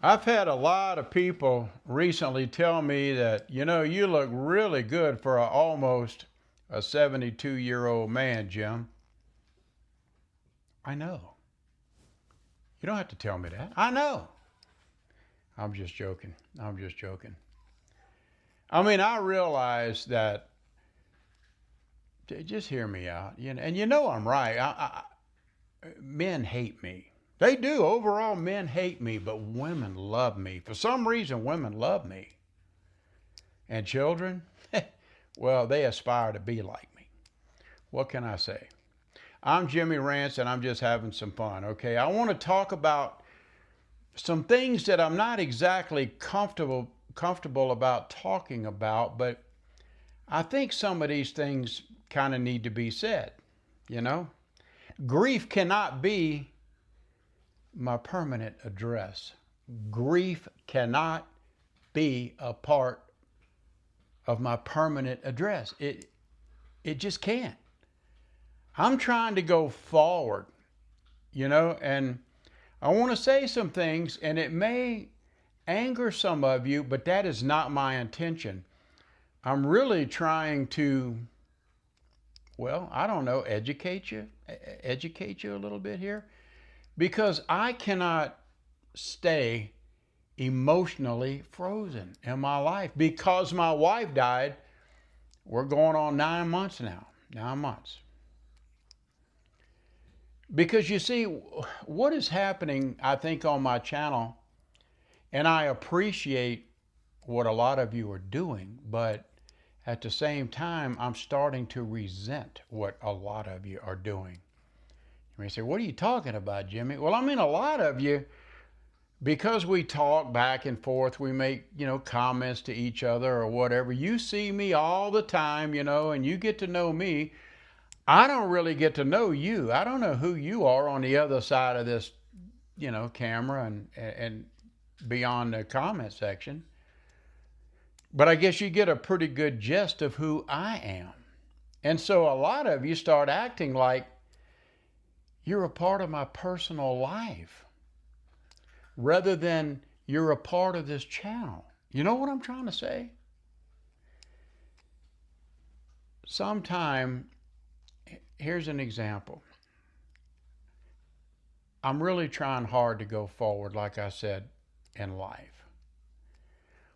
I've had a lot of people recently tell me that, you look really good for almost a 72-year-old man, Jim. I know. You don't have to tell me that. I know. I'm just joking. I'm just joking. I mean, I realize that, just hear me out. And I'm right. Men hate me. They do. Overall, men hate me, but women love me. For some reason, women love me. And children, well, they aspire to be like me. What can I say? I'm Jimmy Rance, and I'm just having some fun, okay? I want to talk about some things that I'm not exactly comfortable about talking about, but I think some of these things kind of need to be said, you know? Grief cannot be my permanent address. Grief cannot be a part of my permanent address. It just can't. I'm trying to go forward, and I want to say some things, and it may anger some of you, but that is not my intention. I'm really trying to, well, I don't know, educate you a little bit here, because I cannot stay emotionally frozen in my life because my wife died. We're going on 9 months now. 9 months. Because you see, what is happening, I think, on my channel, and I appreciate what a lot of you are doing, but at the same time, I'm starting to resent what a lot of you are doing. You may say, what are you talking about, Jimmy? Well, I mean, a lot of you, because we talk back and forth, we make, comments to each other or whatever. You see me all the time, and you get to know me. I don't really get to know you. I don't know who you are on the other side of this, camera and beyond the comment section. But I guess you get a pretty good gist of who I am. And so a lot of you start acting like you're a part of my personal life rather than you're a part of this channel. You know what I'm trying to say? Sometime, here's an example. I'm really trying hard to go forward, like I said, in life.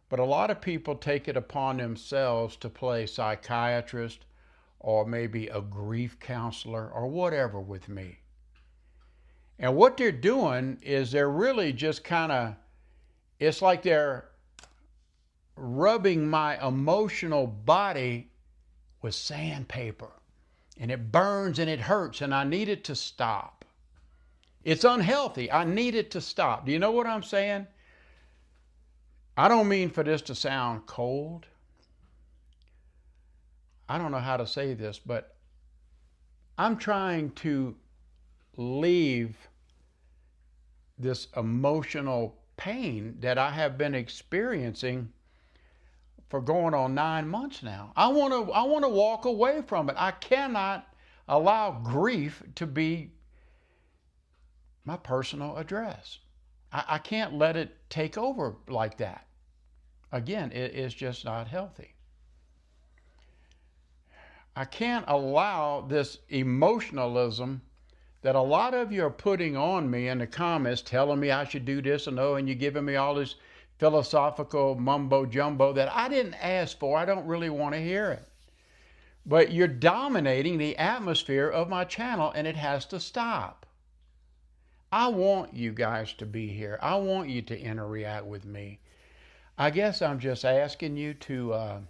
But a lot of people take it upon themselves to play psychiatrist or maybe a grief counselor or whatever with me. And what they're doing is they're really just kind of, it's like they're rubbing my emotional body with sandpaper. And it burns and it hurts, and I need it to stop. It's unhealthy. I need it to stop. Do you know what I'm saying? I don't mean for this to sound cold. I don't know how to say this, but I'm trying to leave this emotional pain that I have been experiencing for going on 9 months now. I want to walk away from it. I cannot allow grief to be my personal address. I can't let it take over like that. Again, it is just not healthy. I can't allow this emotionalism that a lot of you are putting on me in the comments, telling me I should do this and oh, and you're giving me all this philosophical mumbo jumbo that I didn't ask for. I don't really want to hear it. But you're dominating the atmosphere of my channel, and it has to stop. I want you guys to be here. I want you to interact with me. I guess I'm just asking you to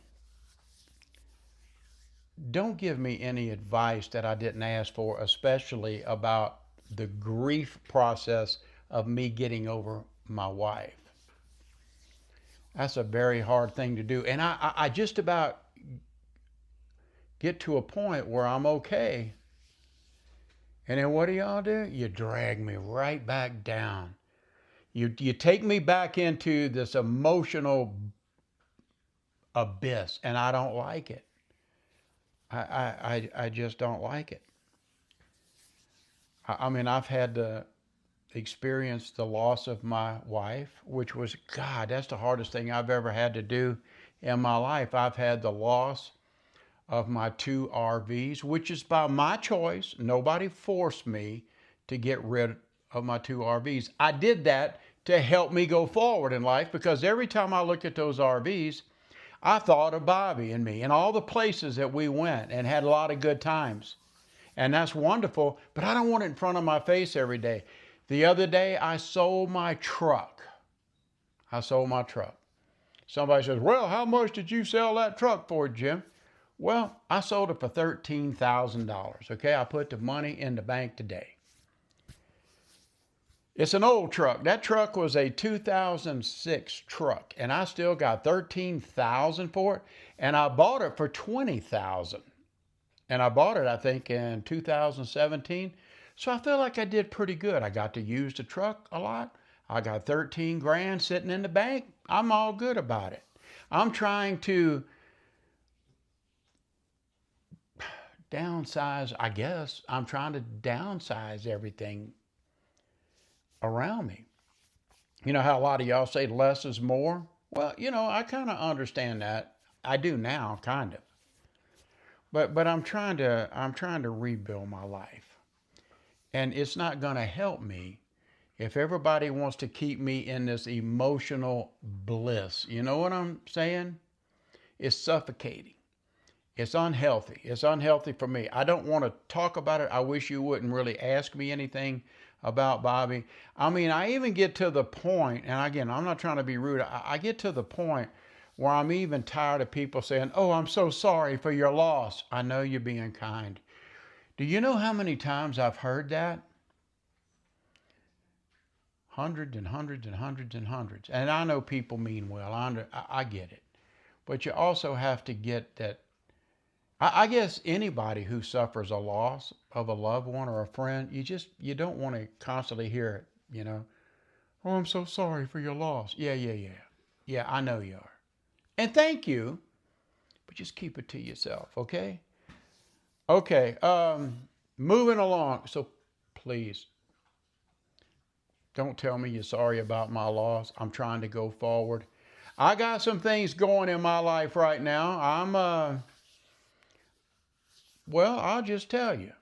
don't give me any advice that I didn't ask for, especially about the grief process of me getting over my wife. That's a very hard thing to do. And I just about get to a point where I'm okay. And then what do y'all do? You drag me right back down. You take me back into this emotional abyss, and I don't like it. I just don't like it. I mean, I've had to experienced the loss of my wife, which was, God, that's the hardest thing I've ever had to do in my life. I've had the loss of my two RVs, which is by my choice. Nobody forced me to get rid of my two RVs. I did that to help me go forward in life, because every time I looked at those RVs, I thought of Bobby and me and all the places that we went and had a lot of good times. And that's wonderful, but I don't want it in front of my face every day. The other day, I sold my truck. I sold my truck. Somebody says, well, how much did you sell that truck for, Jim? Well, I sold it for $13,000. Okay, I put the money in the bank today. It's an old truck. That truck was a 2006 truck, and I still got $13,000 for it, and I bought it for $20,000. And I bought it, I think, in 2017. So I feel like I did pretty good. I got to use the truck a lot. I got 13 grand sitting in the bank. I'm all good about it. I'm trying to downsize, I guess. I'm trying to downsize everything around me. You know how a lot of y'all say less is more? Well, I kind of understand that. I do now, kind of. But I'm trying to rebuild my life. And it's not going to help me if everybody wants to keep me in this emotional bliss. You know what I'm saying? It's suffocating. It's unhealthy. It's unhealthy for me. I don't want to talk about it. I wish you wouldn't really ask me anything about Bobby. I mean, I even get to the point, and again, I'm not trying to be rude. I get to the point where I'm even tired of people saying, oh, I'm so sorry for your loss. I know you're being kind. Do you know how many times I've heard that? Hundreds and hundreds and hundreds and hundreds. And I know people mean well. I get it. But you also have to get that. I guess anybody who suffers a loss of a loved one or a friend, you don't want to constantly hear it. Oh, I'm so sorry for your loss. Yeah. Yeah, I know you are. And thank you, but just keep it to yourself, okay? Okay, moving along. So please, don't tell me you're sorry about my loss. I'm trying to go forward. I got some things going in my life right now. Well, I'll just tell you.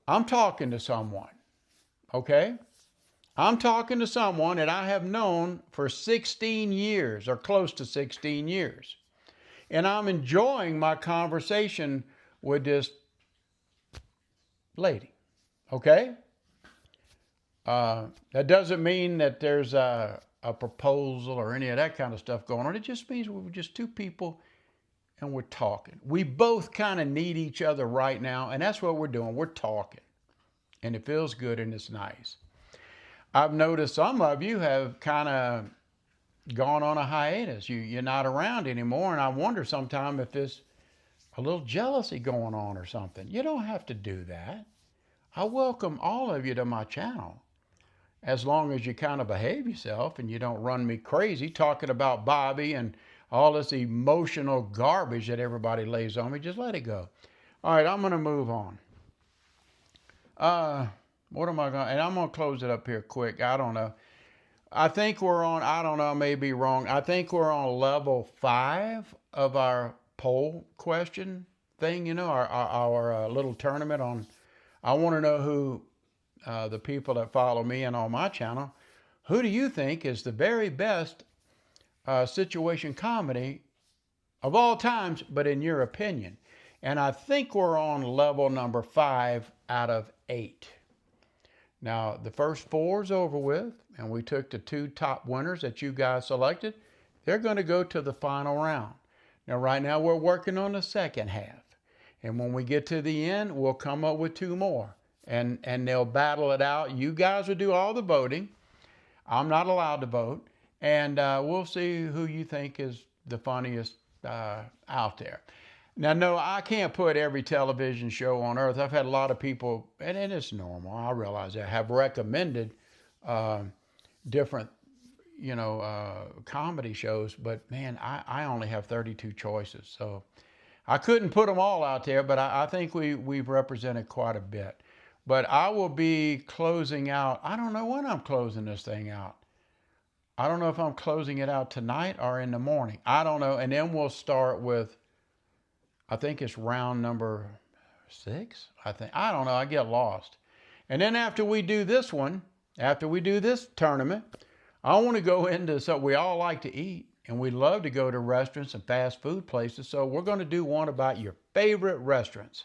I'm talking to someone, okay? I'm talking to someone that I have known for 16 years or close to 16 years. And I'm enjoying my conversation with this lady, okay? That doesn't mean that there's a proposal or any of that kind of stuff going on. It just means we're just two people and we're talking. We both kind of need each other right now, and that's what we're doing. We're talking, and it feels good and it's nice. I've noticed some of you have kind of gone on a hiatus. You're not around anymore, and I wonder sometimes if there's a little jealousy going on or something. You don't have to do that. I welcome all of you to my channel, as long as you kind of behave yourself and you don't run me crazy talking about Bobby and all this emotional garbage that everybody lays on me. Just let it go. All right, I'm going to move on. What am I going to, and I'm going to close it up here quick. I don't know. I think we're on, I don't know, I may be wrong. I think we're on level 5 of our poll question thing, our little tournament on, I want to know who, the people that follow me and on my channel, who do you think is the very best situation comedy of all times, but in your opinion? And I think we're on level number 5 out of 8. Now, the first 4 is over with, and we took the 2 top winners that you guys selected. They're going to go to the final round. Now, right now, we're working on the second half. And when we get to the end, we'll come up with 2 more. And they'll battle it out. You guys will do all the voting. I'm not allowed to vote. And we'll see who you think is the funniest out there. Now, no, I can't put every television show on earth. I've had a lot of people, and it's normal, I realize that, have recommended different, comedy shows. But, man, I only have 32 choices. So I couldn't put them all out there, but I think we've represented quite a bit. But I will be closing out. I don't know when I'm closing this thing out. I don't know if I'm closing it out tonight or in the morning. I don't know. And then we'll start with, I think it's round number 6. I think. I don't know. I get lost. And then after we do this one, after we do this tournament, I want to go into, so we all like to eat and we love to go to restaurants and fast food places. So we're going to do one about your favorite restaurants.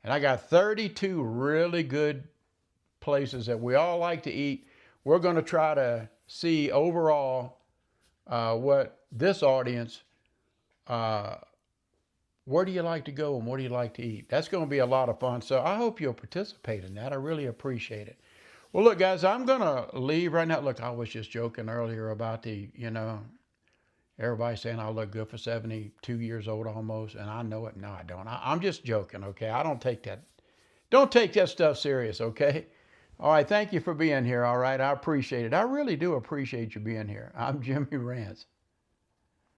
And I got 32 really good places that we all like to eat. We're going to try to see overall what this audience, where do you like to go and what do you like to eat? That's going to be a lot of fun. So I hope you'll participate in that. I really appreciate it. Well, look, guys, I'm going to leave right now. Look, I was just joking earlier about everybody saying I look good for 72 years old almost. And I know it. No, I don't. I'm just joking, okay? I don't take that stuff serious, okay? All right, thank you for being here, all right? I appreciate it. I really do appreciate you being here. I'm Jimmy Rance.